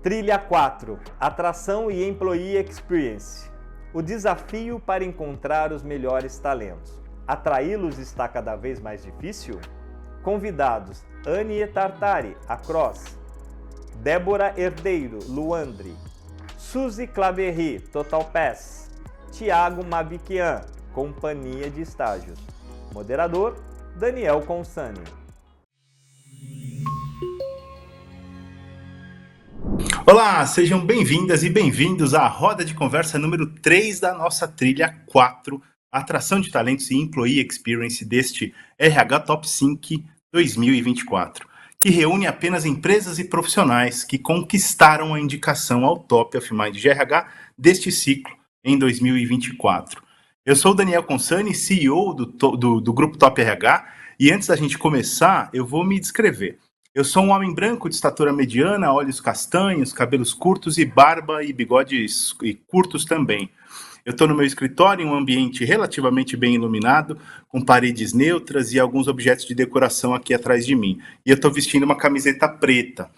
Trilha 4. Atração e Employee Experience. O desafio para encontrar os melhores talentos. Atraí-los está cada vez mais difícil? Convidados: Annie Tartari, Across; Débora Herdeiro, Luandre; Suzy Claverry, Total Pass; Tiago Mabiquian, Companhia de Estágios. Moderador: Daniel Consani. Olá, sejam bem-vindas e bem-vindos à roda de conversa número 3 da nossa trilha 4, Atração de Talentos e Employee Experience deste RH Top 5 2024, que reúne apenas empresas e profissionais que conquistaram a indicação ao Top of Mind de RH deste ciclo em 2024. Eu sou o Daniel Consani, CEO do Grupo Top RH, e antes da gente começar, eu vou me descrever. Eu sou um homem branco de estatura mediana, olhos castanhos, cabelos curtos e barba e bigodes curtos também. Eu estou no meu escritório em um ambiente relativamente bem iluminado, com paredes neutras e alguns objetos de decoração aqui atrás de mim. E eu estou vestindo uma camiseta preta.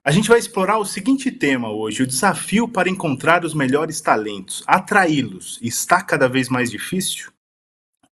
A gente vai explorar o seguinte tema hoje: o desafio para encontrar os melhores talentos. Atraí-los está cada vez mais difícil?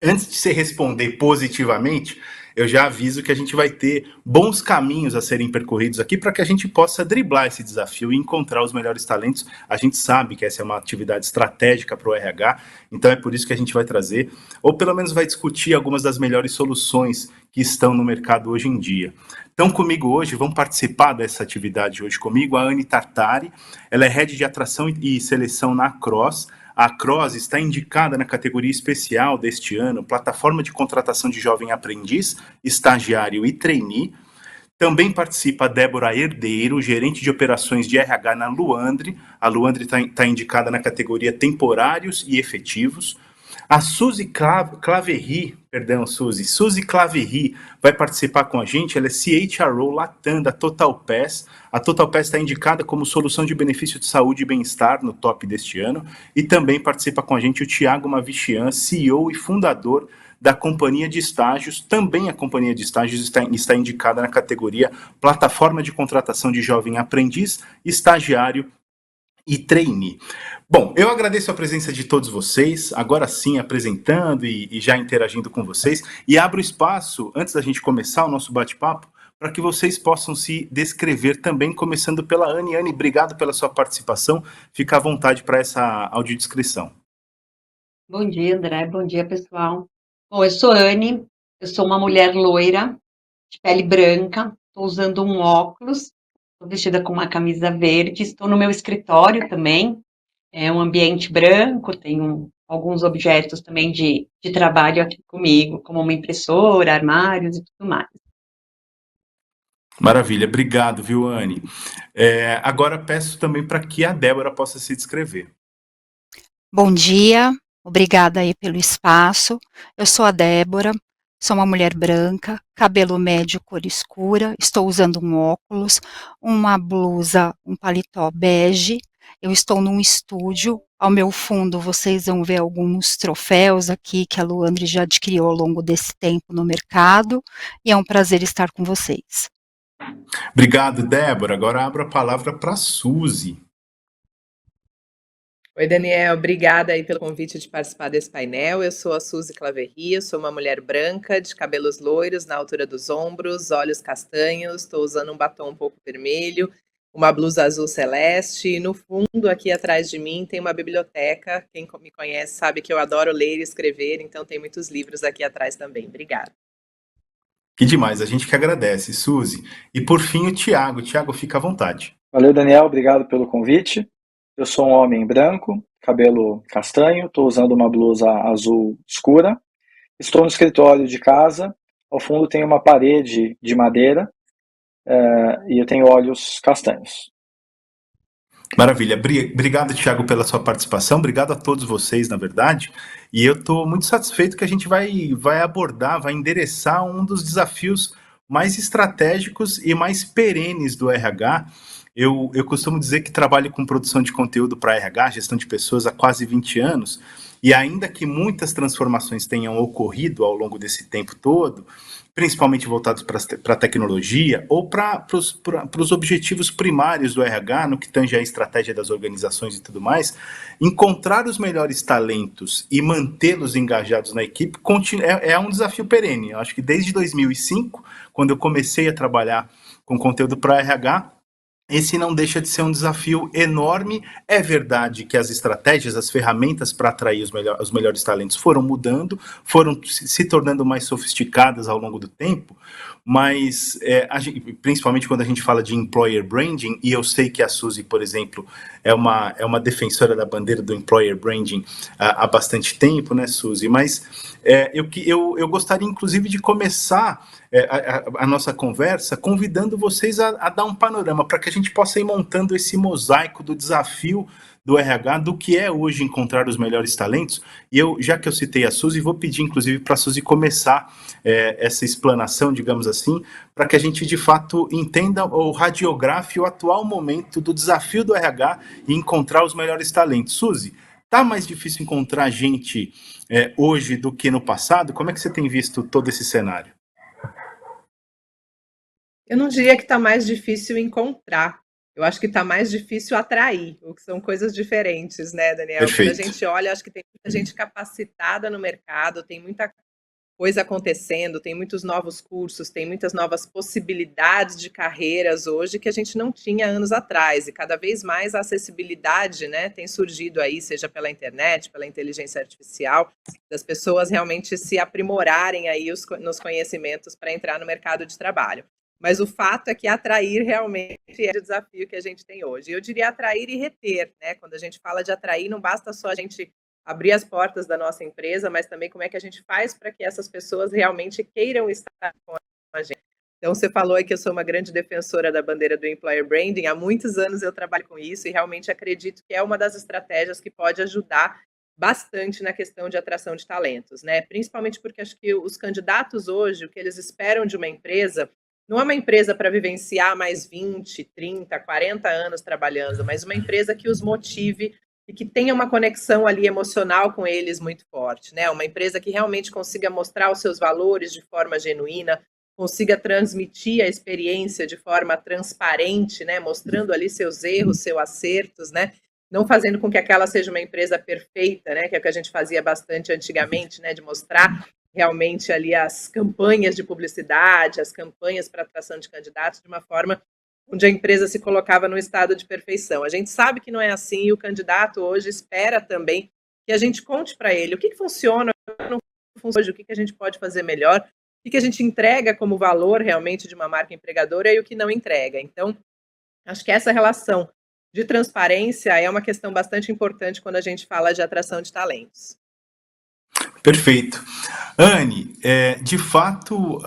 Antes de você responder positivamente, eu já aviso que a gente vai ter bons caminhos a serem percorridos aqui para que a gente possa driblar esse desafio e encontrar os melhores talentos. A gente sabe que essa é uma atividade estratégica para o RH, então é por isso que a gente vai trazer, ou pelo menos vai discutir algumas das melhores soluções que estão no mercado hoje em dia. Então, comigo hoje, vão participar dessa atividade hoje comigo, a Annie Tartari. Ela é Head de Atração e Seleção na Across. A Across está indicada na categoria especial deste ano, Plataforma de Contratação de Jovem Aprendiz, Estagiário e Trainee. Também participa a Débora Herdeiro, gerente de operações de RH na Luandre. A Luandre está indicada na categoria Temporários e Efetivos. A Suzy Claverry vai participar com a gente. Ela é CHRO Latam da Total Pass. A Total Pass está indicada como solução de benefício de saúde e bem-estar no top deste ano. E também participa com a gente o Tiago Mavichian, CEO e fundador da Companhia de Estágios. Também a Companhia de Estágios está indicada na categoria Plataforma de Contratação de Jovem Aprendiz, Estagiário e Trainee. Bom, eu agradeço a presença de todos vocês, agora sim apresentando e já interagindo com vocês, e abro espaço, antes da gente começar o nosso bate-papo, para que vocês possam se descrever também, começando pela Annie. Annie, obrigado pela sua participação, fica à vontade para essa audiodescrição. Bom dia, André, bom dia, pessoal. Bom, eu sou Annie, eu sou uma mulher loira, de pele branca, estou usando um óculos, estou vestida com uma camisa verde, estou no meu escritório também, é um ambiente branco, tenho alguns objetos também de trabalho aqui comigo, como uma impressora, armários e tudo mais. Maravilha, obrigado, viu, Annie? Agora peço também para que a Débora possa se descrever. Bom dia, obrigada aí pelo espaço. Eu sou a Débora, sou uma mulher branca, cabelo médio, cor escura, estou usando um óculos, uma blusa, um paletó bege. Eu estou num estúdio, ao meu fundo vocês vão ver alguns troféus aqui que a Luandre já adquiriu ao longo desse tempo no mercado, e é um prazer estar com vocês. Obrigado, Débora. Agora abro a palavra para a Suzy. Oi, Daniel, obrigada aí pelo convite de participar desse painel. Eu sou a Suzy Claverry, sou uma mulher branca, de cabelos loiros na altura dos ombros, olhos castanhos, estou usando um batom um pouco vermelho, uma blusa azul celeste, e no fundo, aqui atrás de mim, tem uma biblioteca. Quem me conhece sabe que eu adoro ler e escrever, então tem muitos livros aqui atrás também. Obrigada. Que demais, a gente que agradece, Suzy. E por fim, o Tiago. Tiago, fica à vontade. Valeu, Daniel, obrigado pelo convite. Eu sou um homem branco, cabelo castanho, estou usando uma blusa azul escura. Estou no escritório de casa, ao fundo tem uma parede de madeira e eu tenho olhos castanhos. Maravilha, obrigado, Tiago, pela sua participação, obrigado a todos vocês, na verdade, e eu estou muito satisfeito que a gente vai abordar, vai endereçar um dos desafios mais estratégicos e mais perenes do RH. Eu costumo dizer que trabalho com produção de conteúdo para RH, gestão de pessoas, há quase 20 anos, e ainda que muitas transformações tenham ocorrido ao longo desse tempo todo, principalmente voltados para a tecnologia ou para os objetivos primários do RH, no que tange a estratégia das organizações e tudo mais, encontrar os melhores talentos e mantê-los engajados na equipe é um desafio perene. Eu acho que desde 2005, quando eu comecei a trabalhar com conteúdo para RH, esse não deixa de ser um desafio enorme. É verdade que as estratégias, as ferramentas para atrair os melhores talentos foram mudando, foram se tornando mais sofisticadas ao longo do tempo, mas principalmente quando a gente fala de employer branding, e eu sei que a Suzy, por exemplo, é uma defensora da bandeira do employer branding há bastante tempo, né, Suzy? Mas eu gostaria, inclusive, de começar a nossa conversa convidando vocês a dar um panorama para que a gente possa ir montando esse mosaico do desafio do RH, do que é hoje encontrar os melhores talentos. E já que eu citei a Suzy, vou pedir, inclusive, para a Suzy começar essa explanação, digamos assim, para que a gente, de fato, entenda ou radiografe o atual momento do desafio do RH e encontrar os melhores talentos. Suzy, está mais difícil encontrar gente hoje do que no passado? Como é que você tem visto todo esse cenário? Eu não diria que está mais difícil encontrar. Eu acho que está mais difícil atrair, o que são coisas diferentes, né, Daniel? Perfeito. Quando a gente olha, acho que tem muita gente capacitada no mercado, tem muita coisa acontecendo, tem muitos novos cursos, tem muitas novas possibilidades de carreiras hoje que a gente não tinha anos atrás, e cada vez mais a acessibilidade, né, tem surgido aí, seja pela internet, pela inteligência artificial, das pessoas realmente se aprimorarem aí nos conhecimentos para entrar no mercado de trabalho. Mas o fato é que atrair realmente é o desafio que a gente tem hoje. Eu diria atrair e reter, né? Quando a gente fala de atrair, não basta só a gente abrir as portas da nossa empresa, mas também como é que a gente faz para que essas pessoas realmente queiram estar com a gente. Então, você falou aí que eu sou uma grande defensora da bandeira do Employer Branding. Há muitos anos eu trabalho com isso e realmente acredito que é uma das estratégias que pode ajudar bastante na questão de atração de talentos, né? Principalmente porque acho que os candidatos hoje, o que eles esperam de uma empresa, não é uma empresa para vivenciar mais 20, 30, 40 anos trabalhando, mas uma empresa que os motive e que tenha uma conexão ali emocional com eles muito forte, né? Uma empresa que realmente consiga mostrar os seus valores de forma genuína, consiga transmitir a experiência de forma transparente, né? Mostrando ali seus erros, seus acertos, né? Não fazendo com que aquela seja uma empresa perfeita, né? Que é o que a gente fazia bastante antigamente, né? De mostrar realmente ali as campanhas de publicidade, as campanhas para atração de candidatos de uma forma onde a empresa se colocava no estado de perfeição. A gente sabe que não é assim e o candidato hoje espera também que a gente conte para ele o que funciona, o que não funciona, o que a gente pode fazer melhor, o que a gente entrega como valor realmente de uma marca empregadora e o que não entrega. Então, acho que essa relação de transparência é uma questão bastante importante quando a gente fala de atração de talentos. Perfeito. Anne, de fato,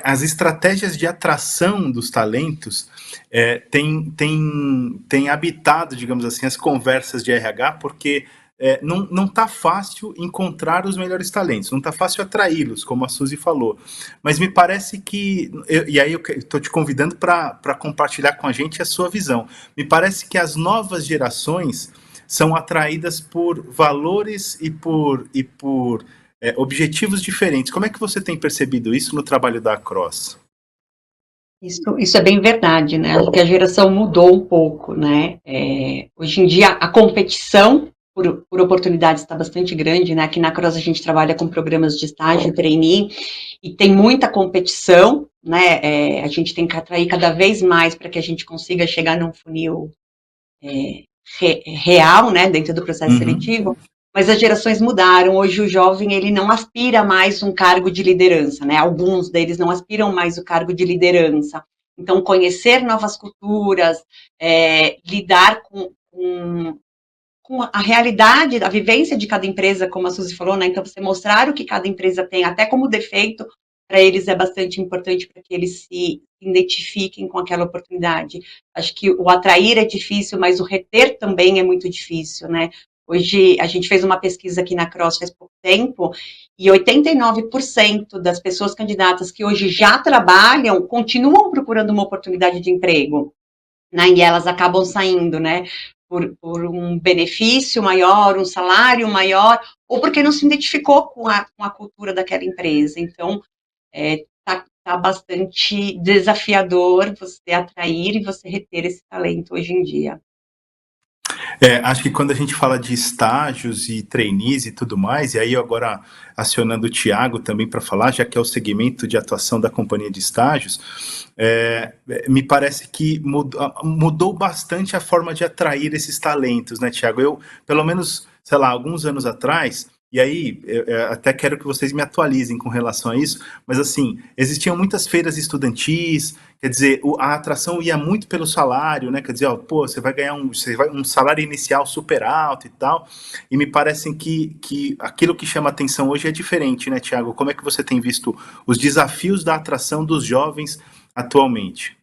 as estratégias de atração dos talentos têm habitado, digamos assim, as conversas de RH, porque não está fácil encontrar os melhores talentos, não está fácil atraí-los, como a Suzy falou. Mas me parece que, e aí eu estou te convidando para compartilhar com a gente a sua visão, me parece que as novas gerações são atraídas por valores e por objetivos diferentes. Como é que você tem percebido isso no trabalho da Across? Isso é bem verdade, né? Acho que a geração mudou um pouco, né? Hoje em dia, a competição por oportunidades está bastante grande, né? Aqui na Across a gente trabalha com programas de estágio, trainee, e tem muita competição, né? A gente tem que atrair cada vez mais para que a gente consiga chegar num funil real, né, dentro do processo seletivo, mas as gerações mudaram. Hoje o jovem, ele não aspira mais um cargo de liderança, né, alguns deles não aspiram mais o cargo de liderança. Então, conhecer novas culturas, lidar com a realidade, a vivência de cada empresa, como a Suzy falou, né, então você mostrar o que cada empresa tem, até como defeito, para eles é bastante importante para que eles se identifiquem com aquela oportunidade. Acho que o atrair é difícil, mas o reter também é muito difícil, né? Hoje, a gente fez uma pesquisa aqui na Across faz pouco tempo, e 89% das pessoas candidatas que hoje já trabalham, continuam procurando uma oportunidade de emprego, né? E elas acabam saindo, né? por um benefício maior, um salário maior, ou porque não se identificou com a cultura daquela empresa. Então, tá bastante desafiador você atrair e você reter esse talento hoje em dia. Acho que quando a gente fala de estágios e trainees e tudo mais, e aí agora acionando o Thiago também para falar, já que é o segmento de atuação da companhia de estágios, me parece que mudou bastante a forma de atrair esses talentos, né, Thiago? Eu, pelo menos, sei lá, alguns anos atrás, e aí eu até quero que vocês me atualizem com relação a isso, mas assim, existiam muitas feiras estudantis, quer dizer, a atração ia muito pelo salário, né? Quer dizer, ó, pô, você vai ganhar um salário inicial super alto e tal. E me parece que aquilo que chama atenção hoje é diferente, né, Thiago? Como é que você tem visto os desafios da atração dos jovens atualmente?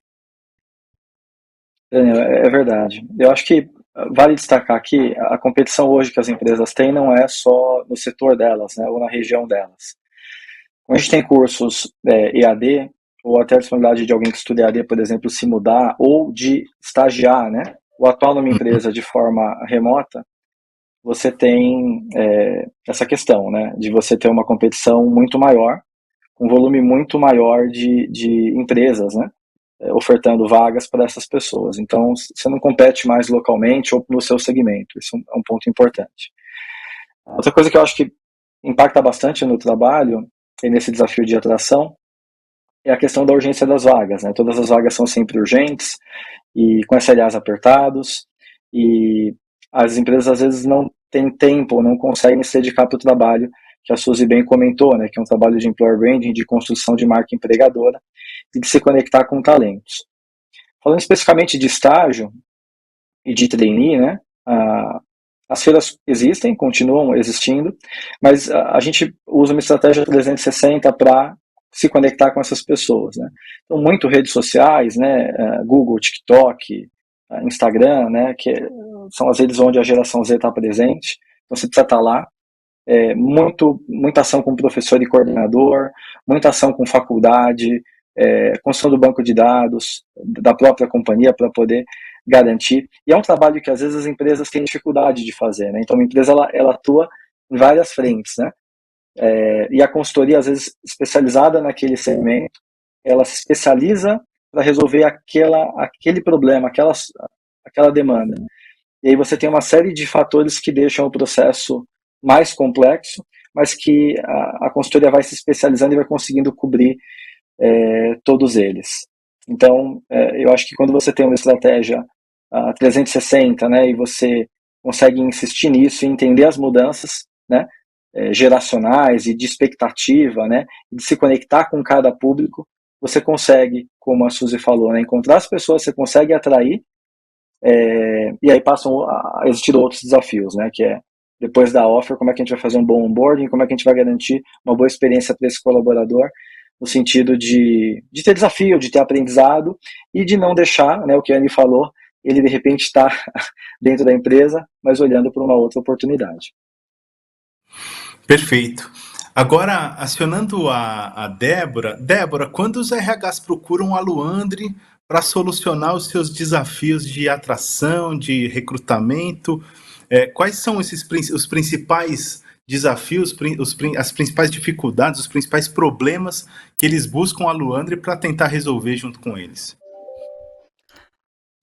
É verdade. Eu acho que vale destacar que a competição hoje que as empresas têm não é só no setor delas, né, ou na região delas. Quando a gente tem cursos EAD, ou até a disponibilidade de alguém que estuda EAD, por exemplo, se mudar, ou de estagiar, né, ou atuar numa empresa de forma remota, você tem essa questão, né, de você ter uma competição muito maior, um volume muito maior de empresas, né, ofertando vagas para essas pessoas. Então, você não compete mais localmente ou no seu segmento. Isso é um ponto importante. Outra coisa que eu acho que impacta bastante no trabalho e nesse desafio de atração é a questão da urgência das vagas, né? Todas as vagas são sempre urgentes e com SLAs apertados, e as empresas às vezes não têm tempo ou não conseguem se dedicar para o trabalho que a Suzy bem comentou, né? Que é um trabalho de employer branding, de construção de marca empregadora e de se conectar com talentos. Falando especificamente de estágio e de trainee, né? As feiras existem, continuam existindo, mas a gente usa uma estratégia 360 para se conectar com essas pessoas, né? Então, muito redes sociais, né? Google, TikTok, Instagram, né? Que são as redes onde a geração Z está presente. Então, você precisa estar lá. Muita ação com professor e coordenador, muita ação com faculdade, construção do banco de dados da própria companhia para poder garantir. E é um trabalho que às vezes as empresas têm dificuldade de fazer, né? Então a empresa ela atua em várias frentes, né? E a consultoria, às vezes especializada naquele segmento, ela se especializa para resolver aquele problema, aquela demanda. E aí você tem uma série de fatores que deixam o processo mais complexo, mas que a consultoria vai se especializando e vai conseguindo cobrir todos eles. Então, eu acho que quando você tem uma estratégia 360, né, e você consegue insistir nisso e entender as mudanças, né, geracionais e de expectativa, né, e de se conectar com cada público, você consegue, como a Suzy falou, né, encontrar as pessoas, você consegue atrair, e aí passam a existir outros desafios, né, que é depois da offer, como é que a gente vai fazer um bom onboarding, como é que a gente vai garantir uma boa experiência para esse colaborador, no sentido de ter desafio, de ter aprendizado e de não deixar, né, o que a Anne falou, ele de repente está dentro da empresa, mas olhando para uma outra oportunidade. Perfeito. Agora, acionando a Débora. Débora, quando os RHs procuram a Luandre para solucionar os seus desafios de atração, de recrutamento, quais são os principais desafios, as principais dificuldades, os principais problemas que eles buscam a Luandre para tentar resolver junto com eles?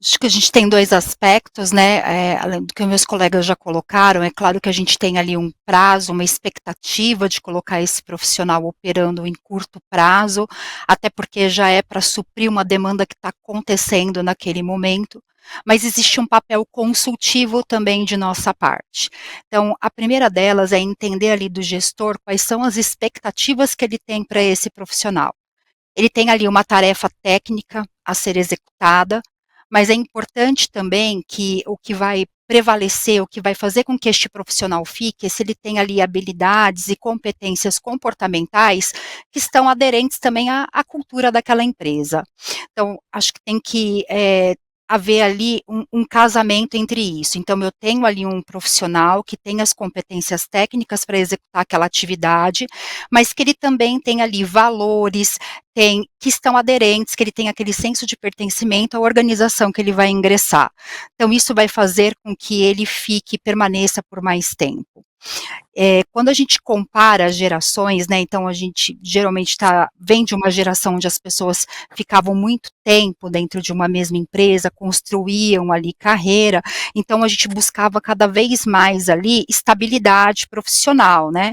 Acho que a gente tem 2 aspectos, né, além do que meus colegas já colocaram, é claro que a gente tem ali um prazo, uma expectativa de colocar esse profissional operando em curto prazo, até porque já é para suprir uma demanda que está acontecendo naquele momento, mas existe um papel consultivo também de nossa parte. Então, a primeira delas é entender ali do gestor quais são as expectativas que ele tem para esse profissional. Ele tem ali uma tarefa técnica a ser executada, mas é importante também que o que vai prevalecer, o que vai fazer com que este profissional fique, é se ele tem ali habilidades e competências comportamentais que estão aderentes também à cultura daquela empresa. Então, acho que tem que haver ali um casamento entre isso. Então, eu tenho ali um profissional que tem as competências técnicas para executar aquela atividade, mas que ele também tem ali valores, que estão aderentes, que ele tem aquele senso de pertencimento à organização que ele vai ingressar. Então, isso vai fazer com que ele permaneça por mais tempo. Quando a gente compara as gerações, né, então a gente geralmente vem de uma geração onde as pessoas ficavam muito tempo dentro de uma mesma empresa, construíam ali carreira, então a gente buscava cada vez mais ali estabilidade profissional, né.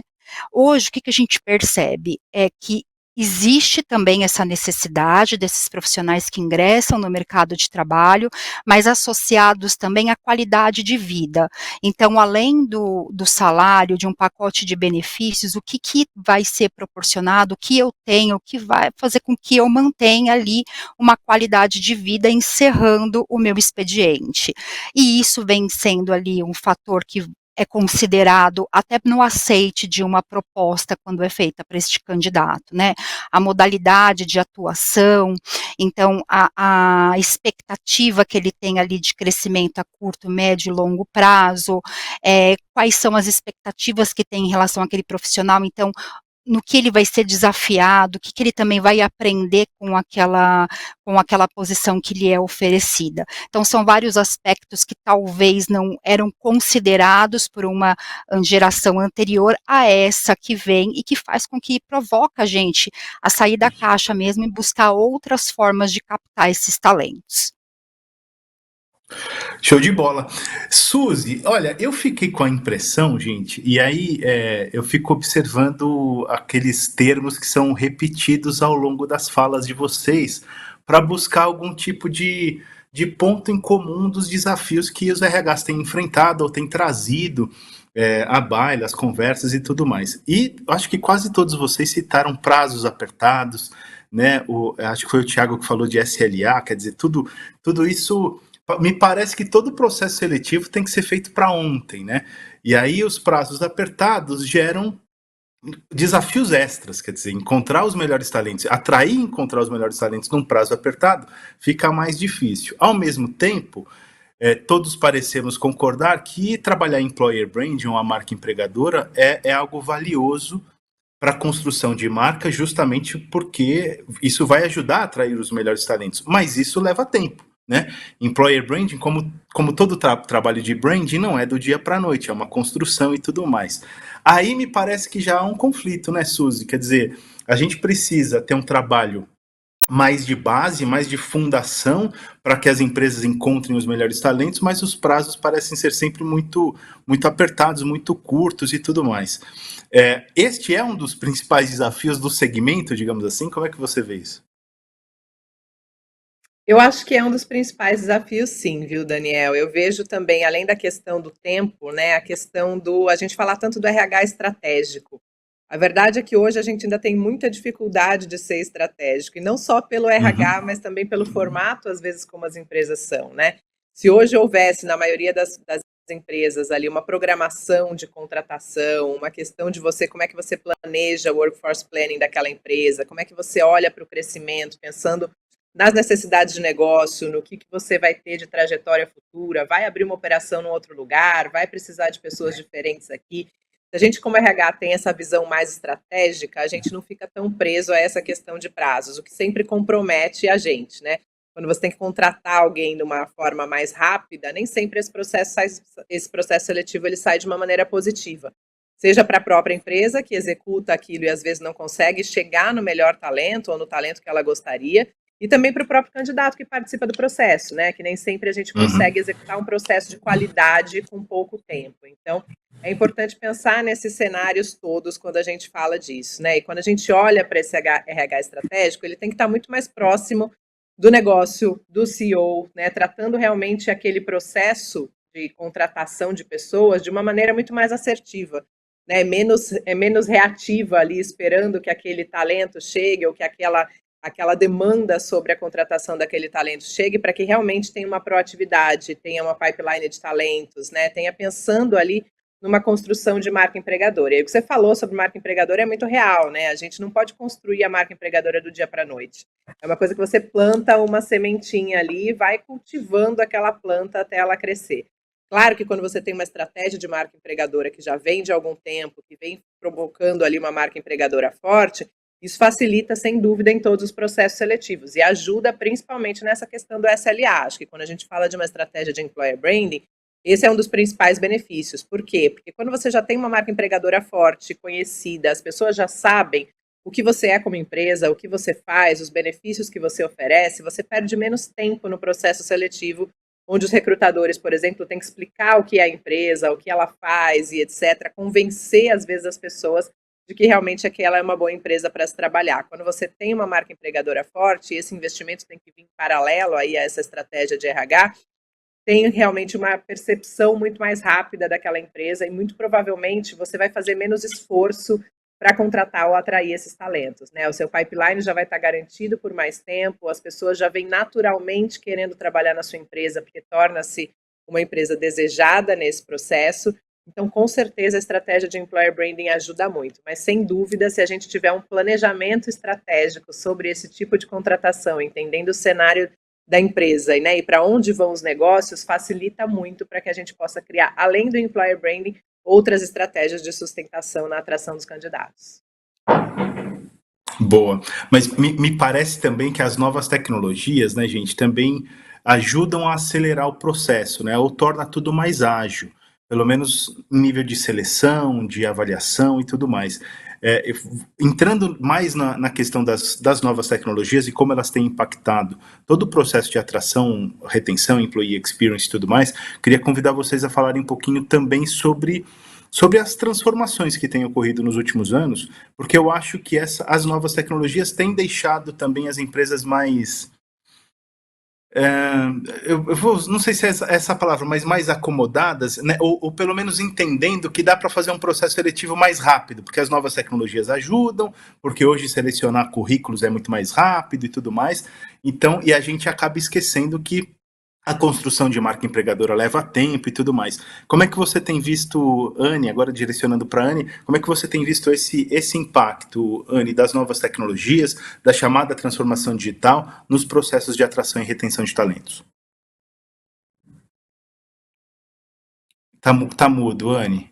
Hoje, o que a gente percebe é que existe também essa necessidade desses profissionais que ingressam no mercado de trabalho, mas associados também à qualidade de vida. Então, além do salário, de um pacote de benefícios, o que vai ser proporcionado, o que eu tenho, o que vai fazer com que eu mantenha ali uma qualidade de vida encerrando o meu expediente. E isso vem sendo ali um fator que é considerado até no aceite de uma proposta quando é feita para este candidato, né? A modalidade de atuação, então a expectativa que ele tem ali de crescimento a curto, médio e longo prazo, quais são as expectativas que tem em relação àquele profissional, então no que ele vai ser desafiado, o que ele também vai aprender com aquela posição que lhe é oferecida. Então, são vários aspectos que talvez não eram considerados por uma geração anterior a essa que vem e que faz com que provoca a gente a sair da caixa mesmo e buscar outras formas de captar esses talentos. Show de bola. Suzy, olha, eu fiquei com a impressão, gente, e aí eu fico observando aqueles termos que são repetidos ao longo das falas de vocês para buscar algum tipo de ponto em comum dos desafios que os RHs têm enfrentado ou têm trazido à baila, as conversas e tudo mais. E acho que quase todos vocês citaram prazos apertados, né? Acho que foi o Thiago que falou de SLA, quer dizer, tudo isso. Me parece que todo processo seletivo tem que ser feito para ontem, né? E aí os prazos apertados geram desafios extras, quer dizer, encontrar os melhores talentos, atrair e encontrar os melhores talentos num prazo apertado fica mais difícil. Ao mesmo tempo, todos parecemos concordar que trabalhar em employer branding, uma marca empregadora, é algo valioso para a construção de marca, justamente porque isso vai ajudar a atrair os melhores talentos, mas isso leva tempo. Né? Employer branding, como todo trabalho de branding, não é do dia para a noite, é uma construção e tudo mais. Aí me parece que já há um conflito, né, Suzy? Quer dizer, a gente precisa ter um trabalho mais de base, mais de fundação, para que as empresas encontrem os melhores talentos, mas os prazos parecem ser sempre muito, muito apertados, muito curtos e tudo mais. Este é um dos principais desafios do segmento, digamos assim. Como é que você vê isso? Eu acho que é um dos principais desafios, sim, viu, Daniel? Eu vejo também, além da questão do tempo, né, a questão a gente falar tanto do RH estratégico. A verdade é que hoje a gente ainda tem muita dificuldade de ser estratégico, e não só pelo RH, mas também pelo formato, às vezes, como as empresas são, né? Se hoje houvesse, na maioria das empresas ali, uma programação de contratação, uma questão de como é que você planeja o workforce planning daquela empresa, como é que você olha para o crescimento, pensando nas necessidades de negócio, no que você vai ter de trajetória futura, vai abrir uma operação em outro lugar, vai precisar de pessoas diferentes aqui. Se a gente, como RH, tem essa visão mais estratégica, a gente não fica tão preso a essa questão de prazos, o que sempre compromete a gente, né? Quando você tem que contratar alguém de uma forma mais rápida, nem sempre esse processo seletivo ele sai de uma maneira positiva. Seja para a própria empresa, que executa aquilo e às vezes não consegue chegar no melhor talento ou no talento que ela gostaria, e também para o próprio candidato que participa do processo, né? Que nem sempre a gente consegue executar um processo de qualidade com pouco tempo. Então, é importante pensar nesses cenários todos quando a gente fala disso, né? E quando a gente olha para esse RH estratégico, ele tem que estar muito mais próximo do negócio, do CEO, né? Tratando realmente aquele processo de contratação de pessoas de uma maneira muito mais assertiva, né? Menos reativa ali, esperando que aquele talento chegue ou que aquela demanda sobre a contratação daquele talento chegue, para que realmente tenha uma proatividade, tenha uma pipeline de talentos, né? Tenha pensando ali numa construção de marca empregadora. E aí o que você falou sobre marca empregadora é muito real, né? A gente não pode construir a marca empregadora do dia para a noite. É uma coisa que você planta uma sementinha ali e vai cultivando aquela planta até ela crescer. Claro que quando você tem uma estratégia de marca empregadora que já vem de algum tempo, que vem provocando ali uma marca empregadora forte, isso facilita, sem dúvida, em todos os processos seletivos e ajuda principalmente nessa questão do SLA. Acho que quando a gente fala de uma estratégia de employer branding, esse é um dos principais benefícios. Por quê? Porque quando você já tem uma marca empregadora forte, conhecida, as pessoas já sabem o que você é como empresa, o que você faz, os benefícios que você oferece, você perde menos tempo no processo seletivo, onde os recrutadores, por exemplo, têm que explicar o que é a empresa, o que ela faz e etc., convencer, às vezes, as pessoas de que realmente aquela é uma boa empresa para se trabalhar. Quando você tem uma marca empregadora forte, esse investimento tem que vir em paralelo aí a essa estratégia de RH, tem realmente uma percepção muito mais rápida daquela empresa e muito provavelmente você vai fazer menos esforço para contratar ou atrair esses talentos, né? O seu pipeline já vai estar garantido por mais tempo, as pessoas já vêm naturalmente querendo trabalhar na sua empresa, porque torna-se uma empresa desejada nesse processo. Então, com certeza, a estratégia de employer branding ajuda muito, mas sem dúvida, se a gente tiver um planejamento estratégico sobre esse tipo de contratação, entendendo o cenário da empresa, né, e para onde vão os negócios, facilita muito para que a gente possa criar, além do employer branding, outras estratégias de sustentação na atração dos candidatos. Boa. Mas me parece também que as novas tecnologias, né, gente, também ajudam a acelerar o processo, né, ou torna tudo mais ágil, pelo menos em nível de seleção, de avaliação e tudo mais. Entrando mais na questão das novas tecnologias e como elas têm impactado todo o processo de atração, retenção, employee experience e tudo mais, queria convidar vocês a falarem um pouquinho também sobre as transformações que têm ocorrido nos últimos anos, porque eu acho que as novas tecnologias têm deixado também as empresas mais... não sei se é essa palavra, mas mais acomodadas, né? Ou pelo menos entendendo que dá para fazer um processo seletivo mais rápido, porque as novas tecnologias ajudam, porque hoje selecionar currículos é muito mais rápido e tudo mais. Então, e a gente acaba esquecendo que a construção de marca empregadora leva tempo e tudo mais. Como é que você tem visto, Anne, agora direcionando para a Anne, como é que você tem visto esse impacto, Anne, das novas tecnologias, da chamada transformação digital nos processos de atração e retenção de talentos? Tá mudo, Anne?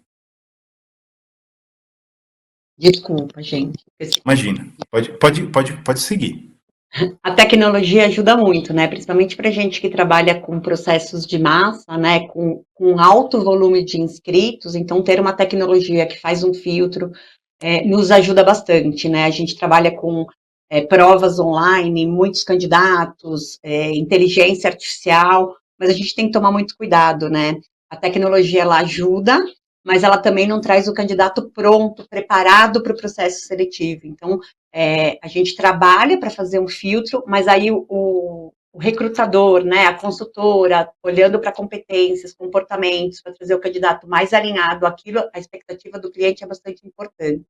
Desculpa, gente. Imagina, pode seguir. A tecnologia ajuda muito, né? Principalmente para gente que trabalha com processos de massa, né? Com alto volume de inscritos, então ter uma tecnologia que faz um filtro nos ajuda bastante, né? A gente trabalha com provas online, muitos candidatos, inteligência artificial, mas a gente tem que tomar muito cuidado, né? A tecnologia, ela ajuda, mas ela também não traz o candidato pronto, preparado para o processo seletivo. Então, a gente trabalha para fazer um filtro, mas aí o recrutador, né, a consultora, olhando para competências, comportamentos, para trazer o candidato mais alinhado àquilo, a expectativa do cliente é bastante importante.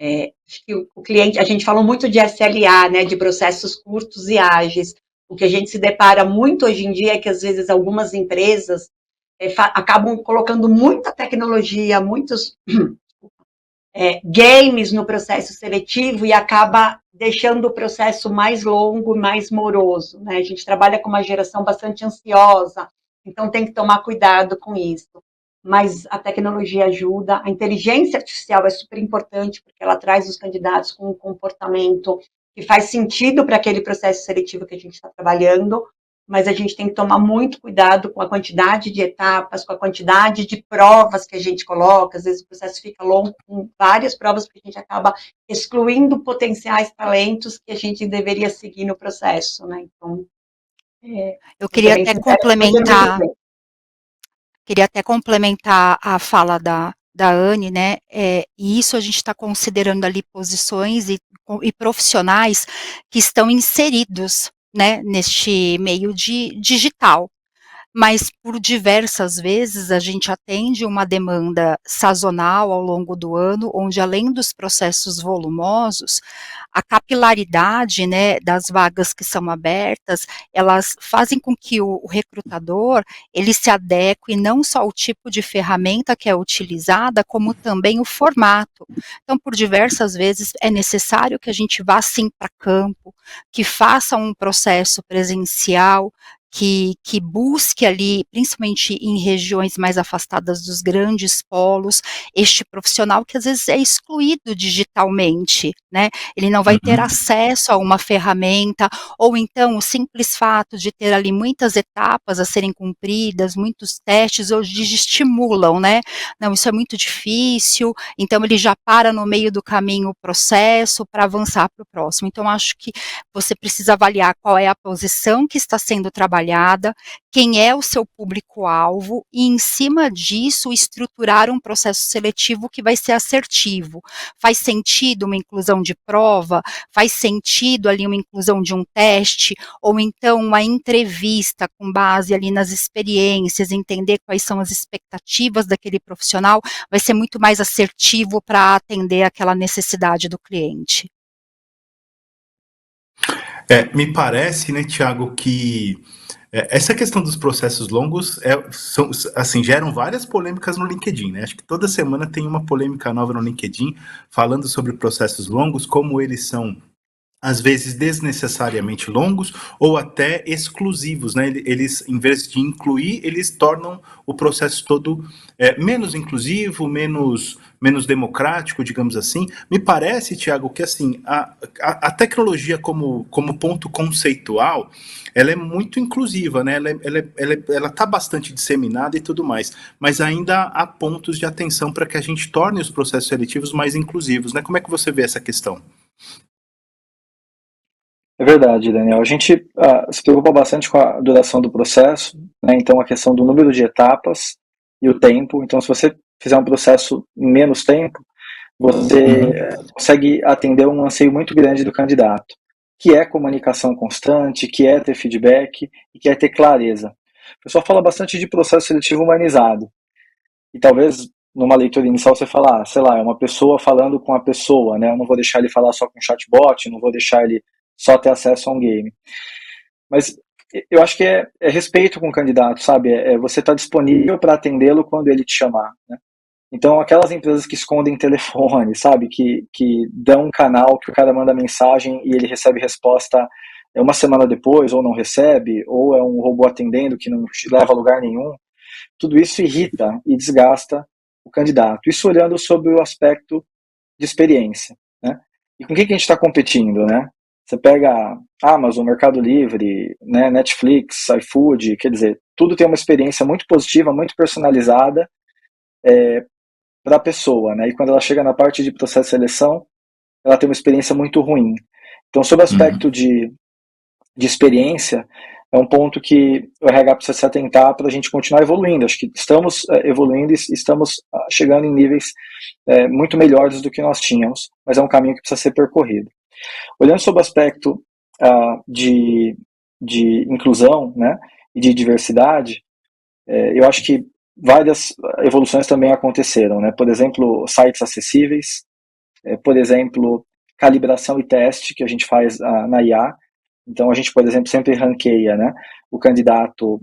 Acho que o cliente, a gente falou muito de SLA, né, de processos curtos e ágeis. O que a gente se depara muito hoje em dia é que, às vezes, algumas empresas acabam colocando muita tecnologia, muitos games no processo seletivo e acaba deixando o processo mais longo, mais moroso, né? A gente trabalha com uma geração bastante ansiosa, então tem que tomar cuidado com isso. Mas a tecnologia ajuda, a inteligência artificial é super importante, porque ela traz os candidatos com um comportamento que faz sentido para aquele processo seletivo que a gente está trabalhando, mas a gente tem que tomar muito cuidado com a quantidade de etapas, com a quantidade de provas que a gente coloca. Às vezes o processo fica longo com várias provas, porque a gente acaba excluindo potenciais talentos que a gente deveria seguir no processo, né? Então, eu queria até complementar a fala da Anne, né, e isso a gente está considerando ali posições e profissionais que estão inseridos, né, neste meio digital. mas por diversas vezes a gente atende uma demanda sazonal ao longo do ano, onde além dos processos volumosos, a capilaridade, né, das vagas que são abertas, elas fazem com que o recrutador, ele se adeque não só ao tipo de ferramenta que é utilizada, como também o formato. Então, por diversas vezes, é necessário que a gente vá sim para campo, que faça um processo presencial, que busque ali, principalmente em regiões mais afastadas dos grandes polos, este profissional que às vezes é excluído digitalmente, né? Ele não vai ter acesso a uma ferramenta, ou então o simples fato de ter ali muitas etapas a serem cumpridas, muitos testes, hoje estimulam, né? Não, isso é muito difícil, então ele já para no meio do caminho o processo para avançar para o próximo. Então, acho que você precisa avaliar qual é a posição que está sendo trabalhada, quem é o seu público-alvo e, em cima disso, estruturar um processo seletivo que vai ser assertivo. Faz sentido uma inclusão de prova? Faz sentido ali uma inclusão de um teste? Ou então uma entrevista com base ali nas experiências, entender quais são as expectativas daquele profissional? Vai ser muito mais assertivo para atender aquela necessidade do cliente. Me parece, né, Tiago, que essa questão dos processos longos assim, geram várias polêmicas no LinkedIn, né? Acho que toda semana tem uma polêmica nova no LinkedIn falando sobre processos longos, como eles são às vezes desnecessariamente longos ou até exclusivos, né? Eles, em vez de incluir, eles tornam o processo todo menos inclusivo, menos democrático, digamos assim. Me parece, Tiago, que assim a tecnologia como ponto conceitual, ela é muito inclusiva, né? Ela está bastante disseminada e tudo mais, mas ainda há pontos de atenção para que a gente torne os processos seletivos mais inclusivos, né? Como é que você vê essa questão? É verdade, Daniel. A gente se preocupa bastante com a duração do processo, né? Então a questão do número de etapas e o tempo. Então, se você fizer um processo em menos tempo, você consegue atender um anseio muito grande do candidato, que é comunicação constante, que é ter feedback e que é ter clareza. O pessoal fala bastante de processo seletivo humanizado. E talvez numa leitura inicial você fala, sei lá, é uma pessoa falando com a pessoa, né? Eu não vou deixar ele falar só com chatbot, não vou deixar ele só ter acesso a um game. Mas eu acho que é respeito com o candidato, sabe? Você estar disponível para atendê-lo quando ele te chamar, né? Então, aquelas empresas que escondem telefone, sabe? Que dão um canal que o cara manda mensagem e ele recebe resposta uma semana depois, ou não recebe, ou é um robô atendendo que não leva a lugar nenhum. Tudo isso irrita e desgasta o candidato. Isso olhando sobre o aspecto de experiência, né? E com quem que a gente está competindo, né? Você pega Amazon, Mercado Livre, né, Netflix, iFood, quer dizer, tudo tem uma experiência muito positiva, muito personalizada para a pessoa, né? E quando ela chega na parte de processo de seleção, ela tem uma experiência muito ruim. Então, sobre o aspecto de experiência, é um ponto que o RH precisa se atentar para a gente continuar evoluindo. Acho que estamos evoluindo e estamos chegando em níveis muito melhores do que nós tínhamos, mas é um caminho que precisa ser percorrido. Olhando sobre o aspecto de inclusão, né, e de diversidade, eu acho que várias evoluções também aconteceram, né? Por exemplo, sites acessíveis, por exemplo, calibração e teste que a gente faz na IA. Então, a gente, por exemplo, sempre ranqueia, né, o candidato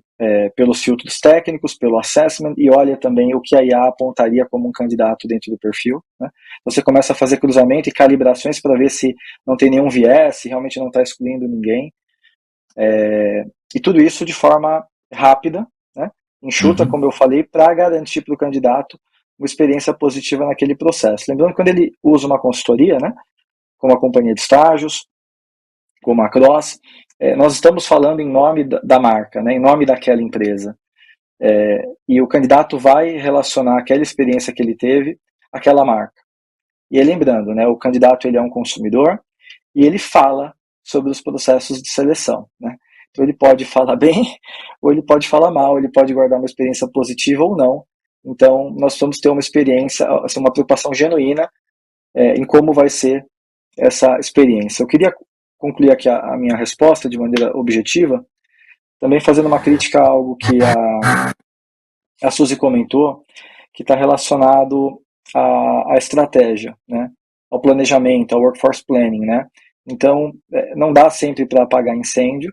pelos filtros técnicos, pelo assessment, e olha também o que a IA apontaria como um candidato dentro do perfil, né? Você começa a fazer cruzamento e calibrações para ver se não tem nenhum viés, se realmente não está excluindo ninguém. E tudo isso de forma rápida, né, enxuta, como eu falei, para garantir para o candidato uma experiência positiva naquele processo. Lembrando que quando ele usa uma consultoria, né, como a companhia de estágios, como a Cross, nós estamos falando em nome da marca, né, em nome daquela empresa. E o candidato vai relacionar aquela experiência que ele teve àquela marca. E lembrando, né, o candidato ele é um consumidor e ele fala sobre os processos de seleção, né? Então ele pode falar bem ou ele pode falar mal, ele pode guardar uma experiência positiva ou não. Então nós vamos ter uma experiência, assim, uma preocupação genuína em como vai ser essa experiência. Eu queria concluir aqui a minha resposta de maneira objetiva, também fazendo uma crítica a algo que a Suzy comentou, que está relacionado à estratégia, né? Ao planejamento, ao workforce planning, né? Então, não dá sempre para apagar incêndio,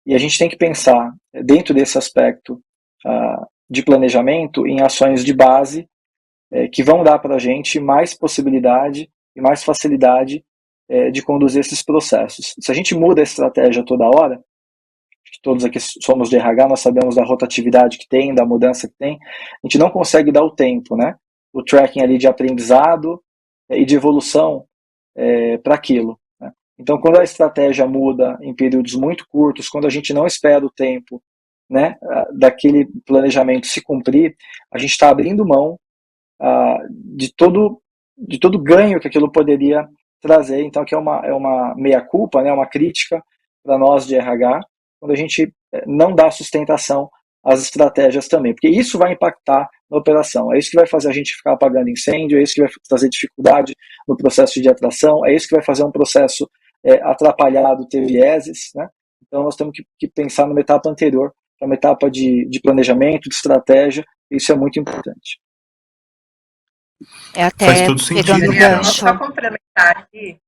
e a gente tem que pensar, dentro desse aspecto de planejamento, em ações de base que vão dar para a gente mais possibilidade e mais facilidade de conduzir esses processos. Se a gente muda a estratégia toda hora, todos aqui somos de RH, nós sabemos da rotatividade que tem, da mudança que tem, a gente não consegue dar o tempo, né? O tracking ali de aprendizado e de evolução para aquilo. Né? Então, quando a estratégia muda em períodos muito curtos, quando a gente não espera o tempo, né, daquele planejamento se cumprir, a gente está abrindo mão de todo ganho que aquilo poderia trazer. Então, aqui é uma meia-culpa, né, uma crítica para nós de RH, quando a gente não dá sustentação às estratégias também, porque isso vai impactar na operação, é isso que vai fazer a gente ficar apagando incêndio, é isso que vai trazer dificuldade no processo de atração, é isso que vai fazer um processo atrapalhado ter vieses, né? Então nós temos que pensar numa etapa anterior, que é uma etapa de planejamento, de estratégia, e isso é muito importante. Até Faz todo sentido. Adriana, posso só complementar aqui?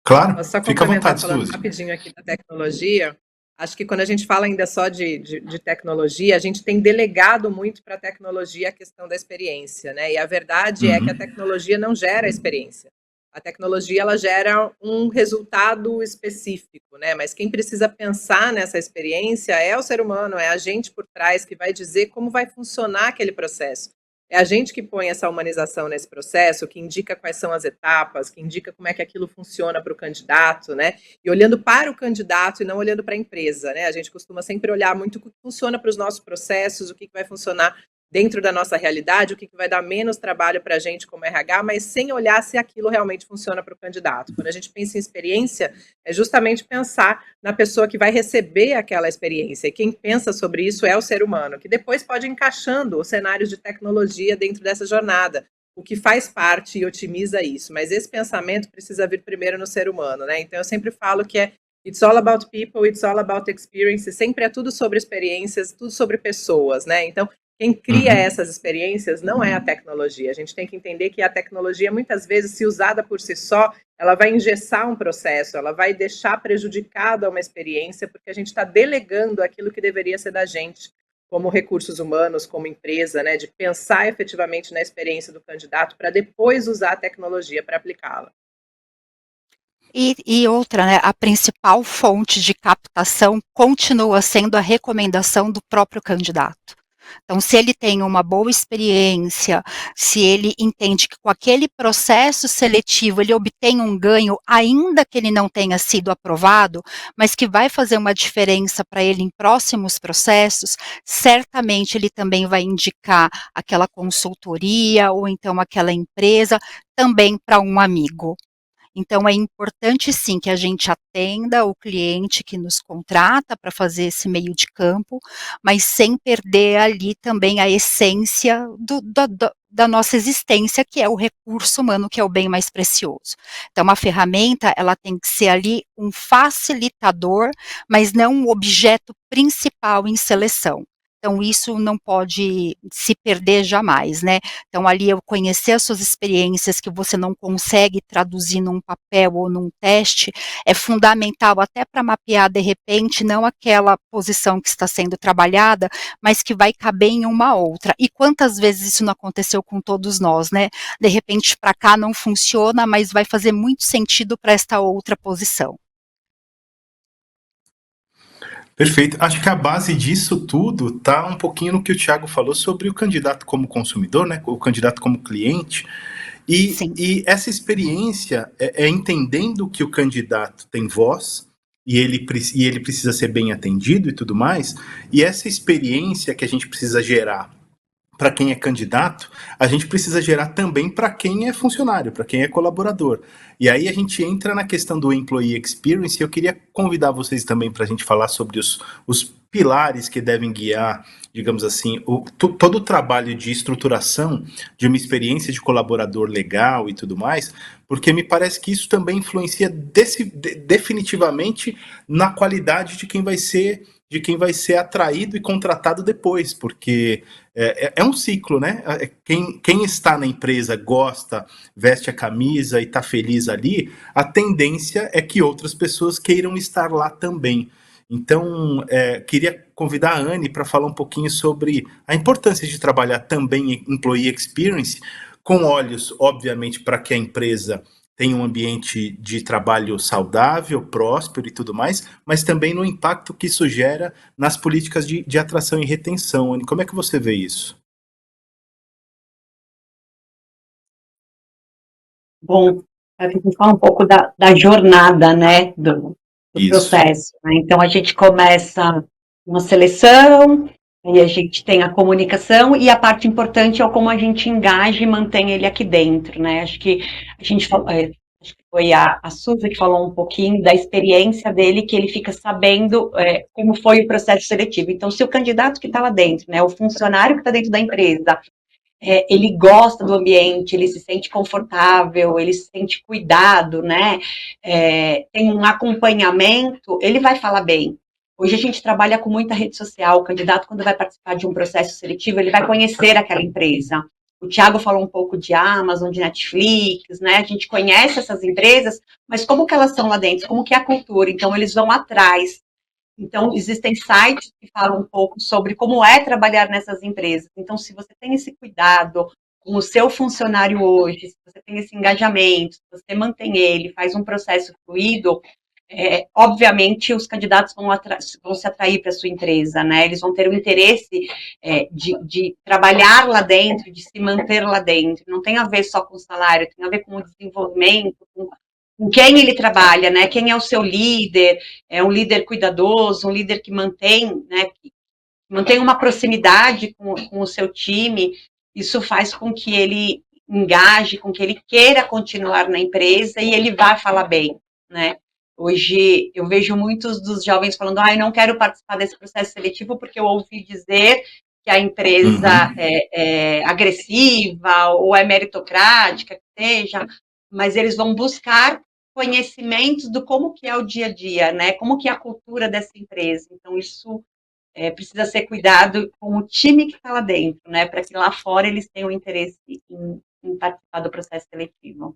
Claro, Posso só fica à vontade, falando Suzy. rapidinho aqui da tecnologia. Acho que quando a gente fala ainda só de tecnologia, a gente tem delegado muito para a tecnologia a questão da experiência, né? E a verdade é que a tecnologia não gera experiência. A tecnologia, ela gera um resultado específico, né? Mas quem precisa pensar nessa experiência é o ser humano, é a gente por trás que vai dizer como vai funcionar aquele processo. É a gente que põe essa humanização nesse processo, que indica quais são as etapas, que indica como é que aquilo funciona para o candidato, né? E olhando para o candidato e não olhando para a empresa, né? A gente costuma sempre olhar muito o que funciona para os nossos processos, o que vai funcionar dentro da nossa realidade, o que vai dar menos trabalho para a gente como RH, mas sem olhar se aquilo realmente funciona para o candidato. Quando a gente pensa em experiência, é justamente pensar na pessoa que vai receber aquela experiência. E quem pensa sobre isso é o ser humano, que depois pode ir encaixando os cenários de tecnologia dentro dessa jornada, o que faz parte e otimiza isso. Mas esse pensamento precisa vir primeiro no ser humano, né? Então eu sempre falo que it's all about people, it's all about experience, sempre é tudo sobre experiências, tudo sobre pessoas, né? Então, quem cria essas experiências não é a tecnologia. A gente tem que entender que a tecnologia, muitas vezes, se usada por si só, ela vai engessar um processo, ela vai deixar prejudicada uma experiência, porque a gente está delegando aquilo que deveria ser da gente, como recursos humanos, como empresa, né, de pensar efetivamente na experiência do candidato para depois usar a tecnologia para aplicá-la. E outra, né, a principal fonte de captação continua sendo a recomendação do próprio candidato. Então, se ele tem uma boa experiência, se ele entende que com aquele processo seletivo ele obtém um ganho, ainda que ele não tenha sido aprovado, mas que vai fazer uma diferença para ele em próximos processos, certamente ele também vai indicar aquela consultoria ou então aquela empresa também para um amigo. Então é importante sim que a gente atenda o cliente que nos contrata para fazer esse meio de campo, mas sem perder ali também a essência da nossa existência, que é o recurso humano, que é o bem mais precioso. Então uma ferramenta, ela tem que ser ali um facilitador, mas não um objeto principal em seleção. Então isso não pode se perder jamais, né? Então ali eu conhecer as suas experiências que você não consegue traduzir num papel ou num teste, é fundamental até para mapear de repente não aquela posição que está sendo trabalhada, mas que vai caber em uma outra. E quantas vezes isso não aconteceu com todos nós, né? De repente para cá não funciona, mas vai fazer muito sentido para esta outra posição. Perfeito. Acho que a base disso tudo está um pouquinho no que o Thiago falou sobre o candidato como consumidor, né? O candidato como cliente. E essa experiência é entendendo que o candidato tem voz e ele precisa ser bem atendido e tudo mais. E essa experiência que a gente precisa gerar para quem é candidato, a gente precisa gerar também para quem é funcionário, para quem é colaborador. E aí a gente entra na questão do Employee Experience, e eu queria convidar vocês também para a gente falar sobre os pilares que devem guiar, digamos assim, todo o trabalho de estruturação de uma experiência de colaborador legal e tudo mais, porque me parece que isso também influencia definitivamente na qualidade de quem vai ser atraído e contratado depois, porque é um ciclo, né? Quem está na empresa gosta, veste a camisa e está feliz ali, a tendência é que outras pessoas queiram estar lá também. Então, queria convidar a Anne para falar um pouquinho sobre a importância de trabalhar também em Employee Experience, com olhos, obviamente, para que a empresa tenha um ambiente de trabalho saudável, próspero e tudo mais, mas também no impacto que isso gera nas políticas de atração e retenção. Anne, como é que você vê isso? Bom, a gente fala um pouco da jornada, né, do Isso. processo, né? Então, a gente começa uma seleção, aí a gente tem a comunicação, e a parte importante é como a gente engaja e mantém ele aqui dentro, né? Acho que a gente falou, acho que foi a Suzy que falou um pouquinho da experiência dele, que ele fica sabendo como foi o processo seletivo. Então, se o candidato que está lá dentro, né, o funcionário que está dentro da empresa, ele gosta do ambiente, ele se sente confortável, ele se sente cuidado, né? Tem um acompanhamento, ele vai falar bem. Hoje a gente trabalha com muita rede social, o candidato, quando vai participar de um processo seletivo, ele vai conhecer aquela empresa. O Thiago falou um pouco de Amazon, de Netflix, né? A gente conhece essas empresas, mas como que elas são lá dentro? Como que é a cultura? Então, eles vão atrás. Então, existem sites que falam um pouco sobre como é trabalhar nessas empresas. Então, se você tem esse cuidado com o seu funcionário hoje, se você tem esse engajamento, se você mantém ele, faz um processo fluido, obviamente os candidatos vão se atrair para a sua empresa, né? Eles vão ter o interesse de trabalhar lá dentro, de se manter lá dentro. Não tem a ver só com o salário, tem a ver com o desenvolvimento, com quem ele trabalha, né? Quem é o seu líder? É um líder cuidadoso, um líder que mantém, né? Que mantém uma proximidade com o seu time. Isso faz com que ele engaje, com que ele queira continuar na empresa e ele vá falar bem, né? Hoje eu vejo muitos dos jovens falando: eu não quero participar desse processo seletivo porque eu ouvi dizer que a empresa é agressiva ou é meritocrática, que seja, mas eles vão buscar conhecimentos do como que é o dia a dia, né? Como que é a cultura dessa empresa. Então, isso precisa ser cuidado com o time que está lá dentro, né? Para que lá fora eles tenham interesse em participar do processo seletivo.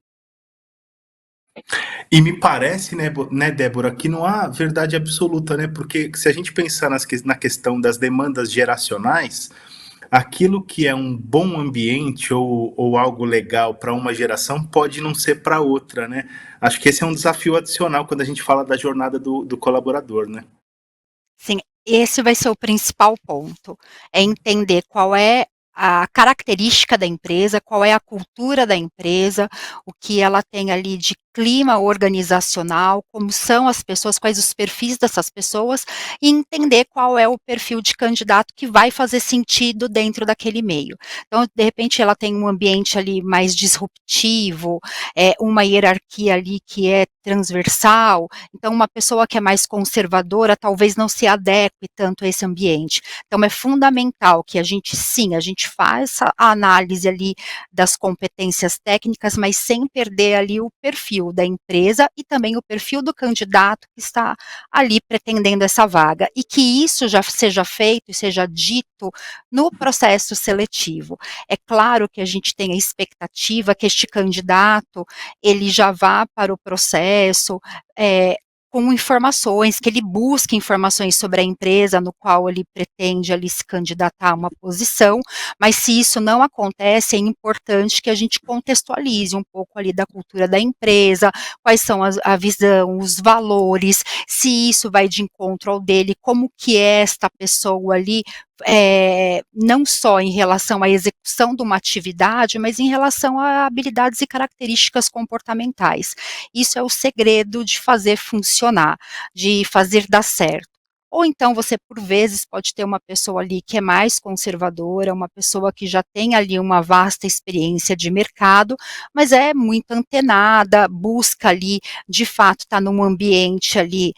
E me parece, né, Débora, que não há verdade absoluta, né? Porque se a gente pensar na questão das demandas geracionais, aquilo que é um bom ambiente ou algo legal para uma geração pode não ser para outra, né? Acho que esse é um desafio adicional quando a gente fala da jornada do colaborador, né? Sim, esse vai ser o principal ponto, é entender qual é a característica da empresa, qual é a cultura da empresa, o que ela tem ali de clima organizacional, como são as pessoas, quais os perfis dessas pessoas, e entender qual é o perfil de candidato que vai fazer sentido dentro daquele meio. Então, de repente, ela tem um ambiente ali mais disruptivo, uma hierarquia ali que é transversal, então uma pessoa que é mais conservadora talvez não se adeque tanto a esse ambiente. Então é fundamental que a gente faça a análise ali das competências técnicas, mas sem perder ali o perfil da empresa e também o perfil do candidato que está ali pretendendo essa vaga, e que isso já seja feito e seja dito no processo seletivo. É claro que a gente tem a expectativa que este candidato ele já vá para o processo com informações, que ele busque informações sobre a empresa no qual ele pretende ali se candidatar a uma posição, mas se isso não acontece, é importante que a gente contextualize um pouco ali da cultura da empresa, quais são a visão, os valores, se isso vai de encontro ao dele, como que é esta pessoa ali, não só em relação à execução de uma atividade, mas em relação a habilidades e características comportamentais. Isso é o segredo de fazer funcionar, de fazer dar certo. Ou então você, por vezes, pode ter uma pessoa ali que é mais conservadora, uma pessoa que já tem ali uma vasta experiência de mercado, mas é muito antenada, busca ali, de fato, estar num ambiente ali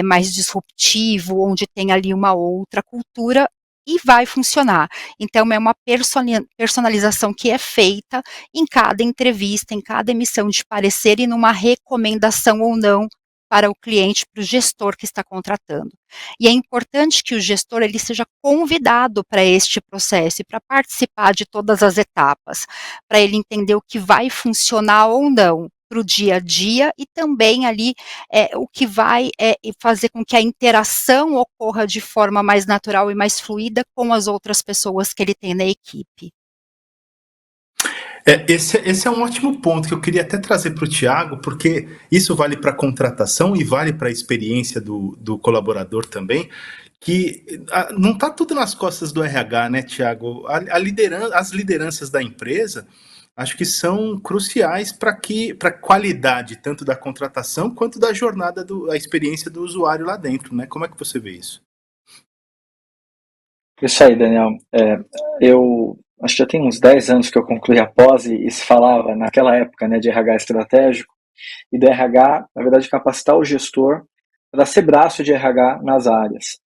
mais disruptivo, onde tem ali uma outra cultura, e vai funcionar. Então, é uma personalização que é feita em cada entrevista, em cada emissão de parecer e numa recomendação ou não para o cliente, para o gestor que está contratando. E é importante que o gestor ele seja convidado para este processo e para participar de todas as etapas, para ele entender o que vai funcionar ou não para o dia a dia e também ali o que vai fazer com que a interação ocorra de forma mais natural e mais fluida com as outras pessoas que ele tem na equipe. Esse é um ótimo ponto que eu queria até trazer para o Thiago, porque isso vale para a contratação e vale para a experiência do colaborador também, que não está tudo nas costas do RH, né, Thiago? As lideranças da empresa, acho que são cruciais para a qualidade tanto da contratação quanto da jornada, a experiência do usuário lá dentro, né? Como é que você vê isso? Isso aí, Daniel. Eu acho que já tem uns 10 anos que eu concluí a pós e se falava naquela época, né, de RH estratégico e do RH, na verdade, capacitar o gestor para ser braço de RH nas áreas.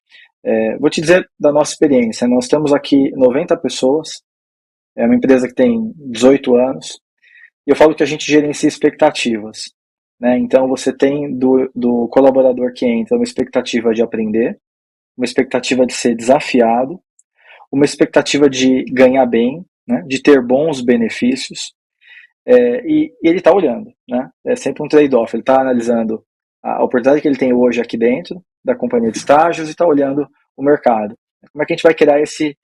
Vou te dizer da nossa experiência, nós temos aqui 90 pessoas, é uma empresa que tem 18 anos, e eu falo que a gente gerencia expectativas, né? Então você tem do colaborador que entra uma expectativa de aprender, uma expectativa de ser desafiado, uma expectativa de ganhar bem, né, de ter bons benefícios, e ele está olhando, né? É sempre um trade-off, ele está analisando a oportunidade que ele tem hoje aqui dentro da companhia de estágios e está olhando o mercado. Como é que a gente vai criar esse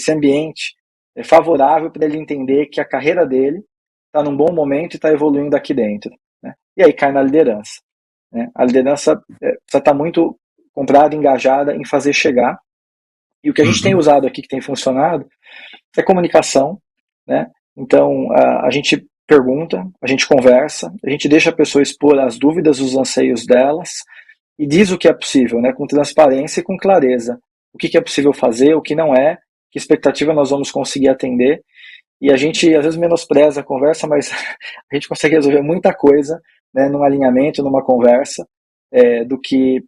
ambiente favorável para ele entender que a carreira dele está num bom momento e está evoluindo aqui dentro, né? E aí cai na liderança, né? A liderança precisa estar muito comprada, engajada em fazer chegar. E o que a gente tem usado aqui, que tem funcionado, é comunicação, né? Então, a gente pergunta, a gente conversa, a gente deixa a pessoa expor as dúvidas, os anseios delas e diz o que é possível, né? Com transparência e com clareza. O que é possível fazer, o que não é, que expectativa nós vamos conseguir atender. E a gente, às vezes, menospreza a conversa, mas a gente consegue resolver muita coisa, né, num alinhamento, numa conversa, do que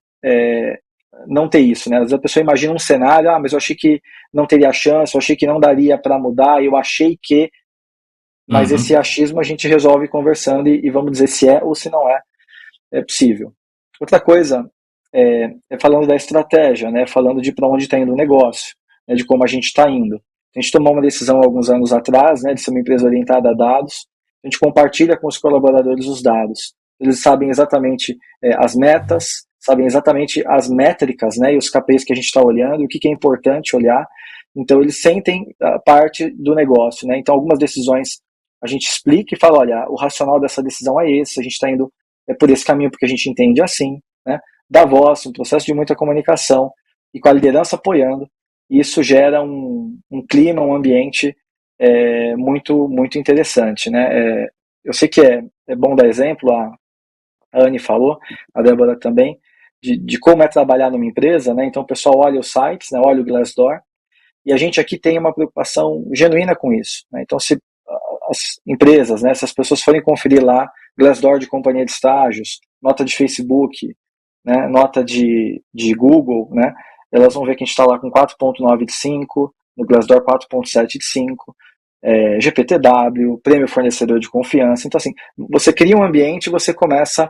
não ter isso, né? Às vezes a pessoa imagina um cenário, mas eu achei que não teria chance, eu achei que não daria para mudar, eu achei que, mas esse achismo a gente resolve conversando e vamos dizer se é ou se não é possível. Outra coisa é falando da estratégia, né? Falando de para onde está indo o negócio, né? De como a gente está indo. A gente tomou uma decisão alguns anos atrás, né? De ser uma empresa orientada a dados. A gente compartilha com os colaboradores os dados. Eles sabem exatamente as metas, sabem exatamente as métricas, né, e os KPIs que a gente está olhando, o que é importante olhar. Então, eles sentem parte do negócio, né? Então, algumas decisões a gente explica e fala, olha, o racional dessa decisão é esse, a gente está indo por esse caminho porque a gente entende assim, né? Dá voz, um processo de muita comunicação e com a liderança apoiando, e isso gera um clima, um ambiente muito, muito interessante, né? Eu sei que é bom dar exemplo, a Anne falou, a Débora também, de como é trabalhar numa empresa, né? Então o pessoal olha os sites, né? Olha o Glassdoor, e a gente aqui tem uma preocupação genuína com isso, né? Então se as empresas, né, se as pessoas forem conferir lá Glassdoor de companhia de estágios, nota de Facebook, né, nota de Google, né, elas vão ver que a gente está lá com 4.9 de 5, no Glassdoor 4.7 de 5, GPTW, prêmio fornecedor de confiança. Então assim, você cria um ambiente, você começa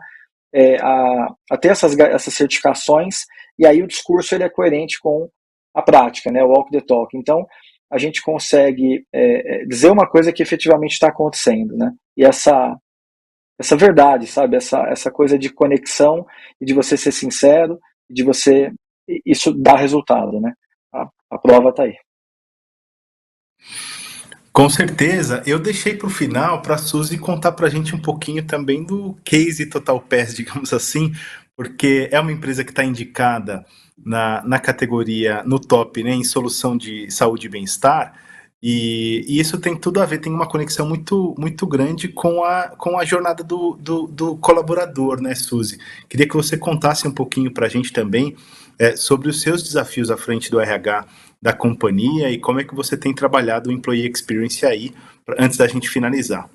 a ter essas certificações, e aí o discurso ele é coerente com a prática, né, o walk the talk. Então, a gente consegue dizer uma coisa que efetivamente está acontecendo, né, e essa verdade, sabe, essa coisa de conexão e de você ser sincero, de você, isso dá resultado, né, a prova está aí. Com certeza, eu deixei para o final para a Suzy contar para a gente um pouquinho também do case Total Pass, digamos assim, porque é uma empresa que está indicada na categoria, no top, né, em solução de saúde e bem-estar, E isso tem tudo a ver, tem uma conexão muito grande com a jornada do colaborador, né, Suzy? Queria que você contasse um pouquinho para a gente também sobre os seus desafios à frente do RH da companhia e como é que você tem trabalhado o Employee Experience aí, antes da gente finalizar.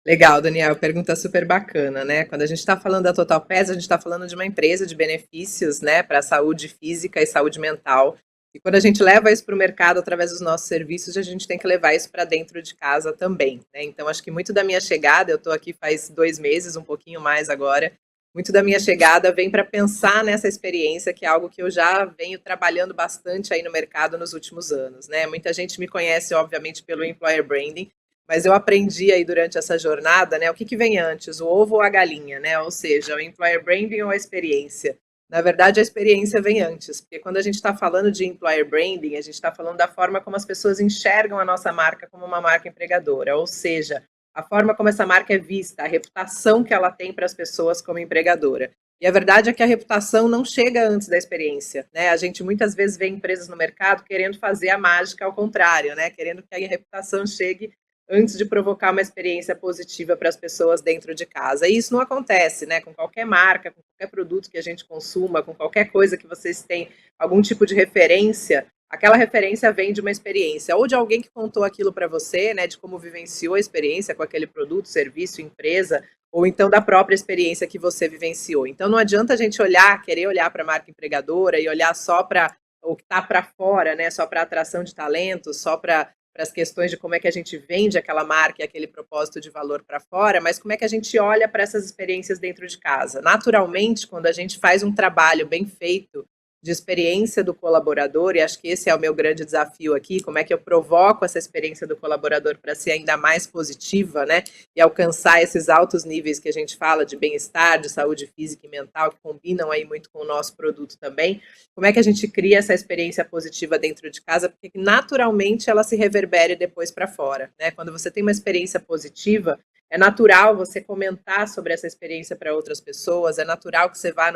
Legal, Daniel, pergunta super bacana, né? Quando a gente está falando da Total PES, a gente está falando de uma empresa de benefícios, né, para a saúde física e saúde mental. E quando a gente leva isso para o mercado através dos nossos serviços, a gente tem que levar isso para dentro de casa também, né? Então, acho que muito da minha chegada, eu estou aqui faz 2 meses, um pouquinho mais agora, muito da minha chegada vem para pensar nessa experiência, que é algo que eu já venho trabalhando bastante aí no mercado nos últimos anos, né? Muita gente me conhece, obviamente, pelo Employer Branding, mas eu aprendi aí durante essa jornada, né, o que vem antes, o ovo ou a galinha, né? Ou seja, o Employer Branding ou a experiência. Na verdade, a experiência vem antes, porque quando a gente está falando de Employer Branding, a gente está falando da forma como as pessoas enxergam a nossa marca como uma marca empregadora, ou seja, a forma como essa marca é vista, a reputação que ela tem para as pessoas como empregadora. E a verdade é que a reputação não chega antes da experiência, né? A gente muitas vezes vê empresas no mercado querendo fazer a mágica ao contrário, né? Querendo que a reputação chegue antes de provocar uma experiência positiva para as pessoas dentro de casa. E isso não acontece, né? Com qualquer marca, com qualquer produto que a gente consuma, com qualquer coisa que vocês têm algum tipo de referência, aquela referência vem de uma experiência, ou de alguém que contou aquilo para você, né? De como vivenciou a experiência com aquele produto, serviço, empresa, ou então da própria experiência que você vivenciou. Então não adianta a gente querer olhar para a marca empregadora e olhar só para o que está para fora, né? Só para atração de talentos, só para as questões de como é que a gente vende aquela marca e aquele propósito de valor para fora, mas como é que a gente olha para essas experiências dentro de casa. Naturalmente, quando a gente faz um trabalho bem feito de experiência do colaborador, e acho que esse é o meu grande desafio aqui, como é que eu provoco essa experiência do colaborador para ser ainda mais positiva, né, e alcançar esses altos níveis que a gente fala de bem-estar, de saúde física e mental, que combinam aí muito com o nosso produto também. Como é que a gente cria essa experiência positiva dentro de casa, porque naturalmente ela se reverbere depois para fora, né? Quando você tem uma experiência positiva, é natural você comentar sobre essa experiência para outras pessoas, é natural que você vá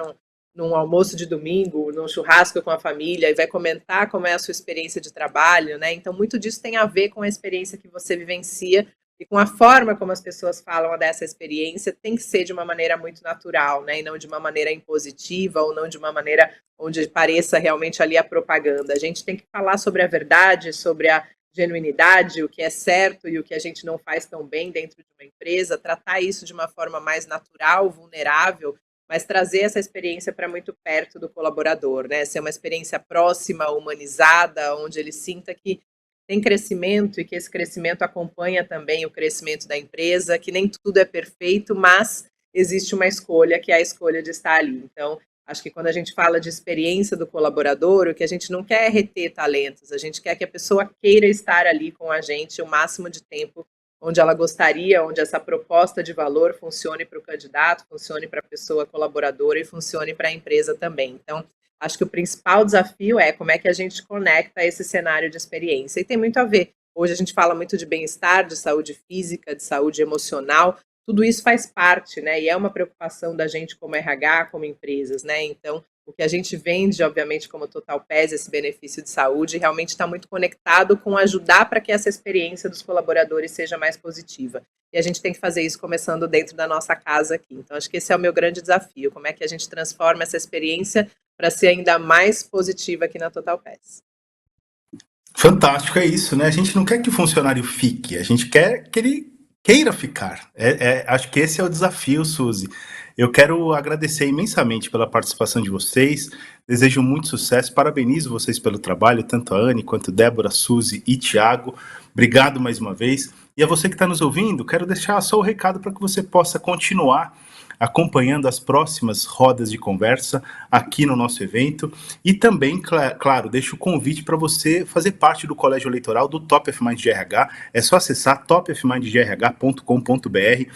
num almoço de domingo, num churrasco com a família e vai comentar como é a sua experiência de trabalho, né? Então, muito disso tem a ver com a experiência que você vivencia e com a forma como as pessoas falam dessa experiência, tem que ser de uma maneira muito natural, né? E não de uma maneira impositiva ou não de uma maneira onde pareça realmente ali a propaganda. A gente tem que falar sobre a verdade, sobre a genuinidade, o que é certo e o que a gente não faz tão bem dentro de uma empresa, tratar isso de uma forma mais natural, vulnerável, mas trazer essa experiência para muito perto do colaborador, né? Ser uma experiência próxima, humanizada, onde ele sinta que tem crescimento e que esse crescimento acompanha também o crescimento da empresa, que nem tudo é perfeito, mas existe uma escolha, que é a escolha de estar ali. Então, acho que quando a gente fala de experiência do colaborador, o que a gente não quer é reter talentos, a gente quer que a pessoa queira estar ali com a gente o máximo de tempo onde ela gostaria, onde essa proposta de valor funcione para o candidato, funcione para a pessoa colaboradora e funcione para a empresa também. Então, acho que o principal desafio é como é que a gente conecta esse cenário de experiência. E tem muito a ver. Hoje a gente fala muito de bem-estar, de saúde física, de saúde emocional. Tudo isso faz parte, né? E é uma preocupação da gente como RH, como empresas, né? Então, o que a gente vende, obviamente, como Total PES, esse benefício de saúde, realmente está muito conectado com ajudar para que essa experiência dos colaboradores seja mais positiva. E a gente tem que fazer isso começando dentro da nossa casa aqui. Então, acho que esse é o meu grande desafio. Como é que a gente transforma essa experiência para ser ainda mais positiva aqui na Total PES? Fantástico, é isso, né? A gente não quer que o funcionário fique, a gente quer que ele queira ficar. Acho que esse é o desafio, Suzy. Eu quero agradecer imensamente pela participação de vocês, desejo muito sucesso, parabenizo vocês pelo trabalho, tanto a Anne quanto Débora, Suzy e Thiago. Obrigado mais uma vez. E a você que está nos ouvindo, quero deixar só o recado para que você possa continuar acompanhando as próximas rodas de conversa aqui no nosso evento e também, claro, deixo o convite para você fazer parte do colégio eleitoral do Top of Mind GRH. É só acessar topofmindgrh.com.br.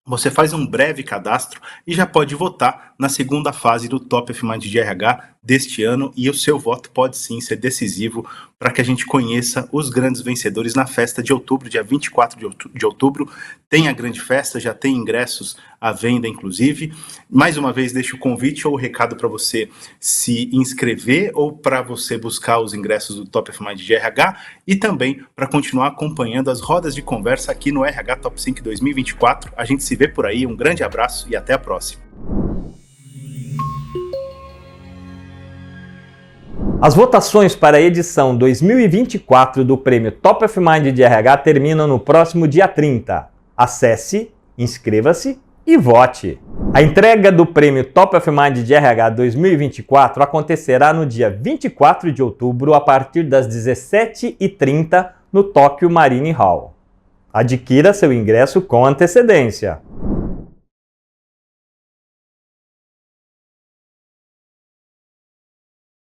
Você faz um breve cadastro e já pode votar na segunda fase do Top of Mind GRH deste ano, e o seu voto pode sim ser decisivo para que a gente conheça os grandes vencedores na festa de outubro, dia 24 de outubro. Tem a grande festa, já tem ingressos à venda, inclusive. Mais uma vez, deixo o convite ou o recado para você se inscrever ou para você buscar os ingressos do Top of Mind de RH e também para continuar acompanhando as rodas de conversa aqui no RH Top 5 2024. A gente se vê por aí, um grande abraço e até a próxima. As votações para a edição 2024 do Prêmio Top of Mind de RH terminam no próximo dia 30. Acesse, inscreva-se e vote! A entrega do Prêmio Top of Mind de RH 2024 acontecerá no dia 24 de outubro a partir das 17h30 no Tokyo Marine Hall. Adquira seu ingresso com antecedência.